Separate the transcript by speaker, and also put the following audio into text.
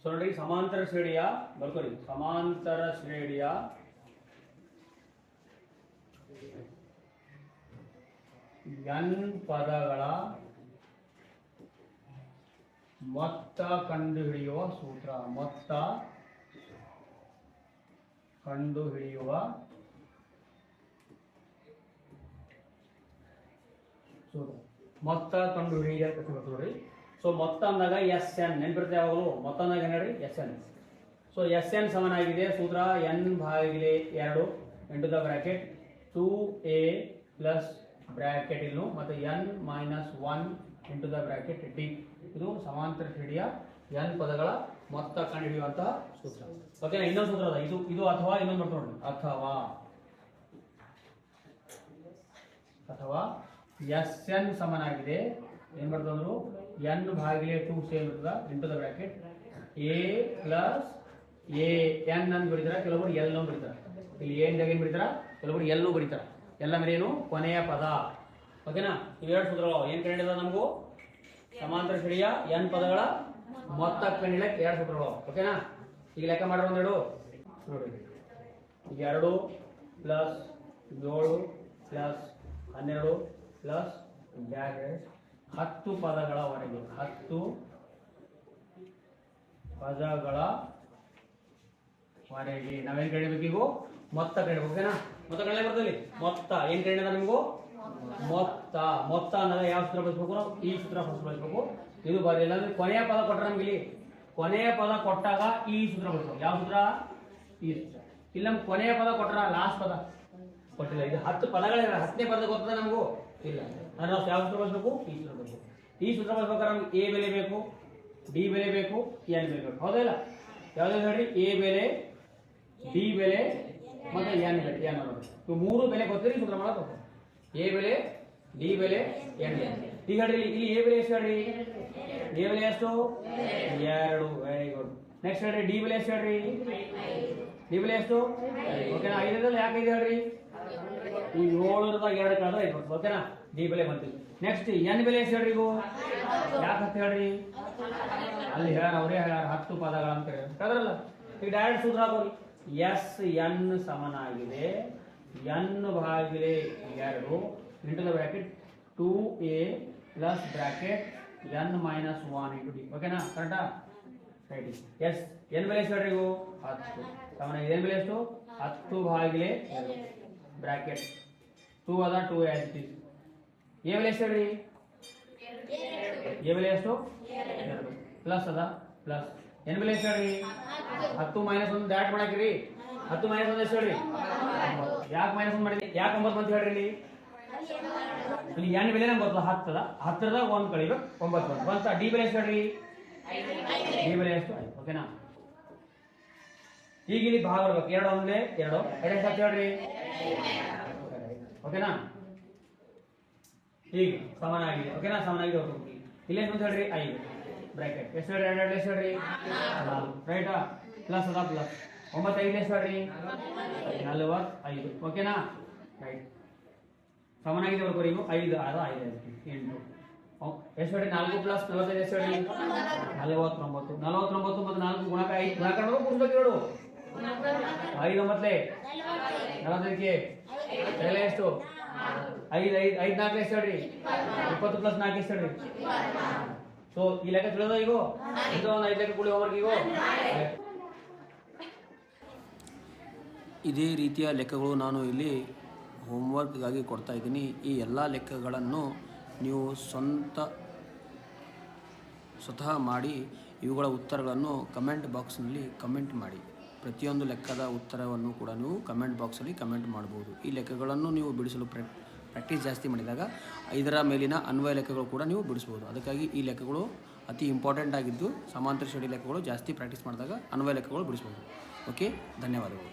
Speaker 1: So ನೋಡಿ ಸಮಾಂತರ ಶ್ರೇಣಿಯ ಬರ್ಕೊಳ್ಳಿ. ಸಮಾಂತರ ಶ್ರೇಣಿಯ n ಪದಗಳ ಮೊತ್ತ ಕಂಡುಹಿಡಿಯುವ ಸೂತ್ರ. ಮೊತ್ತ ಕಂಡುಹಿಡಿಯುವ ಸೂತ್ರ. ಮೊತ್ತ ಕಂಡುಹಿಡಿಯಕ್ಕೆ ನೋಡ್ರಿ. ಸೊ ಮೊತ್ತ ಅಂದಾಗ ಎಸ್ ಎನ್ ನೆನಪಿರುತ್ತೆ. ಯಾವಾಗಲೂ ಮೊತ್ತ ಅಂದಾಗ ಏನ್ರಿ S N. So S N ಸಮನಾಗಿದೆ ಸೂತ್ರ n ಭಾಗಿಲೆ 2 into the bracket 2a plus bracket ಇನ್ನು ಮತ್ತು n minus 1 into the bracket D. ಇದು ಸಮಾಂತರ ಶ್ರೇಣಿಯ n ಪದಗಳ ಮೊತ್ತ ಕಂಡುಹಿಡಿಯುವಂತಹ ಸೂತ್ರ. ಓಕೆನಾ? ಇನ್ನೊಂದು ಸೂತ್ರ ಅದ ಇದು ಅಥವಾ ಇನ್ನೊಂದು ಬರ್ತಾ ನೋಡಿ. ಅಥವಾ ಎಸ್ ಎನ್ ಸಮನಾಗಿದೆ ಏನ್ ಬರ್ತಂದ್ರು n ಭಾಗಿಲೆ 2 ಸೇಮ್ ಇರ್ತದ into the bracket a plus a n ಅನ್ನು ಬರೀತಾರ, ಕೆಲವರು ಎಲ್ ಅನ್ನು ಬರೀತಾರ. ಇಲ್ಲಿ ಏನ್ ಏನ್ ಬರೀತಾರ, ಕೆಲವರು ಎಲ್ಲೂ ಬರೀತಾರ. ಎಲ್ಲ ಮೇಲೆ ಏನು ಕೊನೆಯ ಪದ. ಓಕೆನಾ? ಇವೆರಡು ಸೂತ್ರಗಳು ಏನ್ ಕಂಡಿದ ನಮಗೂ ಸಮಾಂತರ ಶ್ರೇಣಿಯ n ಪದಗಳ ಮೊತ್ತ ಕಂಡಿಡಕ್ಕೆ ಎರಡು ಸೂತ್ರಗಳು. ಓಕೆನಾ? ಈಗ ಲೆಕ್ಕ ಮಾಡ್ರ ಒಂದೆರಡು ನೋಡಿ. ಈಗ 2 ಪ್ಲಸ್ 7 ಪ್ಲಸ್ 12 ಪ್ಲಸ್ ಬ್ರಾಕೆಟ್ 10 ಪದಗಳವರೆಗೆ 10 ಪದಗಳವರೆಗೆ ನಾವೇನ್ ಕಡಿಬೇಕು? ಈಗ ಮೊತ್ತ ಕಡಿಬೇಕು. ಓಕೆನಾ? ಮೊತ್ತ ಕಡಿಮೆ ಬರ್ತದೆ. ಮೊತ್ತ ಏನ್ ಕಡಿಮೆ ನಿಮಗೂ ಮೊತ್ತ ಅನ್ನೋದು ಯಾವ ಸೂತ್ರ ಬಳಸ್ಬೇಕು? ನಾವು ಈ ಸೂತ್ರ ಫಸ್ಟ್ ಬಳಸ್ಬೇಕು. ಇದು ಬರೀ ಇಲ್ಲಾಂದ್ರೆ ಕೊನೆಯ ಪದ ಕೊಟ್ಟರೆ ನಮ್ಗೆ ಇಲ್ಲಿ ಕೊನೆಯ ಪದ ಕೊಟ್ಟಾಗ ಈ ಸೂತ್ರ ಬಳಸ್ಬೇಕು. ಯಾವ ಸೂತ್ರ? ಈ ಸೂತ್ರ. ಇಲ್ಲ ನಮ್ಗೆ ಕೊನೆಯ ಪದ ಕೊಟ್ಟರ ಲಾಸ್ಟ್ ಪದ ಕೊಟ್ಟಿಲ್ಲ. ಇದು 10 ಪದಗಳಿವೆ. 10ನೇ ಪದ ಗೊತ್ತದ ನಮಗೂ ಇಲ್ಲ. ನಾವು ಯಾವ ಸೂತ್ರ ಬಳಸಬೇಕು? ಈ ಸೂತ್ರ ಬಳಸಬೇಕು. ಈ ಸೂತ್ರ ಬಳಸ್ಬೇಕಾದ್ರೆ ನಮ್ಗೆ ಎ ಬೆಲೆ ಬೇಕು, ಡಿ ಬೆಲೆ ಬೇಕು, ಎನ್ ಬೆಲೆ ಬೇಕು. ಹೌದಾ ಇಲ್ಲ? ಯಾವ್ದು ಹೇಳ್ರಿ? ಎ ಬೆಲೆ, ಡಿ ಬೆಲೆ ಮತ್ತೆ ಎನ್ ಬೆಲೆ. ಎನ್ ಅನ್ನೋದು ಇವು ಮೂರು ಬೆಲೆ ಗೊತ್ತಿರಿ ಸೂತ್ರ ಮಾಡಬೇಕು. ಎ ಬೆಲೆ, ಡಿ ಬೆಲೆ, ಎನ್ ಬೆಲೆ. ಈಗ ಹೇಳ್ರಿ ಇಲ್ಲಿ ಎ ಬೆಲೆ ಎಷ್ಟು ಹೇಳ್ರಿ? ಎ ಬೆಲೆ ಎಷ್ಟು? 2. Very good. ನೆಕ್ಸ್ಟ್ ಹೇಳ್ರಿ ಡಿ ಬೆಲೆ ಎಷ್ಟು ಹೇಳ್ರಿ? ಡಿ ಬೆಲೆ ಎಷ್ಟು? ಓಕೆನಾ? 5 ಯಾಕೆ 5 ಹೇಳ್ರಿ? ಈ 7ದಾಗ 2 ಕಳೆದ್ರೆ 5 ಬರ್ತದೆ. ಓಕೆನಾ? ಡಿ ಬೆಲೆ ಬಂತೀವಿ. ನೆಕ್ಸ್ಟ್ ಎನ್ ಬೆಲೆ ಎಷ್ಟು ಹೇಳ್ರಿ? ಯಾಕೆ ಅಂತ ಹೇಳ್ರಿ? ಅಲ್ಲಿ ಹೇಳ್ಯಾರ, ಅವರೇ ಹೇಳ್ಯಾರ 10 ಪದಗಳ ಅಂತ ಹೇಳಿದ್ರಲ್ಲ. ಈಗ ಡೈರೆಕ್ಟ್ ಸೂತ್ರ ಹಾಕೋರಿ. ಎಸ್ ಎನ್ ಸಮನಾಗಿದೆ n ಭಾಗಿಲೆ 2 into the bracket 2a plus bracket n minus 1 into D. ಓಕೆನಾ? ಕರೆಕ್ಟಾ? ರೈಟ್. ಎಸ್ ಎನ್ ಬೆಲೆ ಎಷ್ಟು ಹೇಳ್ರಿ? 10 ಸಮನಾಗಿದೆ. ಎನ್ ಬೆಲೆ ಎಷ್ಟು? 10 ಭಾಗಿಲೆ 2 ಬ್ರಾಕೆಟ್ 2 ಅದ 2 ಆಸ್ ಇಟ್ ಈಸ್. ಎ ಬೆಲೆ ಎಷ್ಟು ಹೇಳ್ರಿ? ಎ ಬೆಲೆ ಎಷ್ಟು? 2 ಪ್ಲಸ್ ಅದ ಪ್ಲಸ್ ಎನ್ ಬೆಲೆ ಎಷ್ಟು ಹೇಳ್ರಿ? 10 ಮೈನಸ್ 1 ದಾಟ್ ಮಾಡಾಕಿರಿ. 10 ಮೈನಸ್ 1 ಎಷ್ಟು ಹೇಳ್ರಿ? ಯಾಕೆ ಮೈನಸ್ 1 ಮಾಡಿದ್ರಿ? ಯಾಕೆ 9 ಬಂತು ಹೇಳ್ರಿ? ಇಲ್ಲಿ ಎನ್ ಬೆಲೆ ನಮ್ಗೆ ಗೊತ್ತಲ್ಲ 10 ಅದ. 10ದಾಗ 1 ಕಳಿಬೇಕು 9 ಬಂತ. ಡಿ ಬೆಲೆ ಎಷ್ಟು ಹೇಳ್ರಿ? ಡಿ ಬೆಲೆ ಎಷ್ಟು? 5. ಓಕೆನಾ? ಈಗ ಇಲ್ಲಿ ಭಾಗ ಬರ್ಬೇಕು. 2 ಒಂದೇ 2 ಎಷ್ಟು ಹೇಳ್ರಿ? ಓಕೆನಾ? ಈಗ ಸಮಾನಾಗಿದೆ. ಓಕೆನಾ? ಸಮಾನಾಗಿದೆ. ಇಲ್ಲಿ ಎಷ್ಟು ಹೇಳ್ರಿ? 5 ಬ್ರಾಕೆಟ್ ಎಷ್ಟು ಹೇಳ್ರಿ? 2 ಎಷ್ಟು ಹೇಳ್ರಿ? 4. ರೈಟಾ? ಪ್ಲಸ್ ಅದ ಪ್ಲಸ್ 9 5 ಎಷ್ಟು ಹೇಳ್ರಿ? 45. ಓಕೆನಾ? ರೈಟ್. ಸಮಾನಾಗಿದೆ ಬರ್ಕೋರಿ. 5 6 5 8 ಎಷ್ಟು ಹೇಳ್ರಿ? 4 ಪ್ಲಸ್ 45 ಎಷ್ಟು ಹೇಳ್ರಿ? 49. 49 ಮತ್ತು 4 ಗುಣಕ 5 ಗುಣಾಕಾರ ಕೂಡಿಸ್ಬೇಕು. 5 9 45ಕ್ಕೆ ಬೆಲೆ ಎಷ್ಟು? 5 4 ಎಷ್ಟು ಹೇಳ್ರಿ? 20 ಪ್ಲಸ್ 4 ಎಷ್ಟು ಹೇಳ್ರಿ? ಸೊ ಈ ಲೆಕ್ಕ ತಿಳಿದ ಈಗ ಇದು ಒಂದು 5 ಲೆಕ್ಕ ಕೂಡಿ ಹೋಮ್ವರ್ಕ್. ಈಗ
Speaker 2: ಇದೇ ರೀತಿಯ ಲೆಕ್ಕಗಳು ನಾನು ಇಲ್ಲಿ ಹೋಮ್ವರ್ಕ್ಗಾಗಿ ಕೊಡ್ತಾ ಇದ್ದೀನಿ. ಈ ಎಲ್ಲ ಲೆಕ್ಕಗಳನ್ನು ನೀವು ಸ್ವತಃ ಮಾಡಿ ಇವುಗಳ ಉತ್ತರಗಳನ್ನು ಕಮೆಂಟ್ ಬಾಕ್ಸ್ನಲ್ಲಿ ಕಮೆಂಟ್ ಮಾಡಿ. ಪ್ರತಿಯೊಂದು ಲೆಕ್ಕದ ಉತ್ತರವನ್ನು ಕೂಡ ನೀವು ಕಮೆಂಟ್ ಬಾಕ್ಸಲ್ಲಿ ಕಮೆಂಟ್ ಮಾಡ್ಬೋದು. ಈ ಲೆಕ್ಕಗಳನ್ನು ನೀವು ಬಿಡಿಸಲು ಪ್ರಾಕ್ಟೀಸ್ ಜಾಸ್ತಿ ಮಾಡಿದಾಗ ಇದರ ಮೇಲಿನ ಅನ್ವಯ ಲೆಕ್ಕಗಳು ಕೂಡ ನೀವು ಬಿಡಿಸ್ಬೋದು. ಅದಕ್ಕಾಗಿ ಈ ಲೆಕ್ಕಗಳು ಅತಿ ಇಂಪಾರ್ಟೆಂಟ್ ಆಗಿದ್ದು ಸಮಾಂತರ ಶ್ರೇಣಿ ಲೆಕ್ಕಗಳು ಜಾಸ್ತಿ ಪ್ರಾಕ್ಟೀಸ್ ಮಾಡಿದಾಗ ಅನ್ವಯ ಲೆಕ್ಕಗಳು ಬಿಡಿಸ್ಬೋದು. ಓಕೆ, ಧನ್ಯವಾದಗಳು.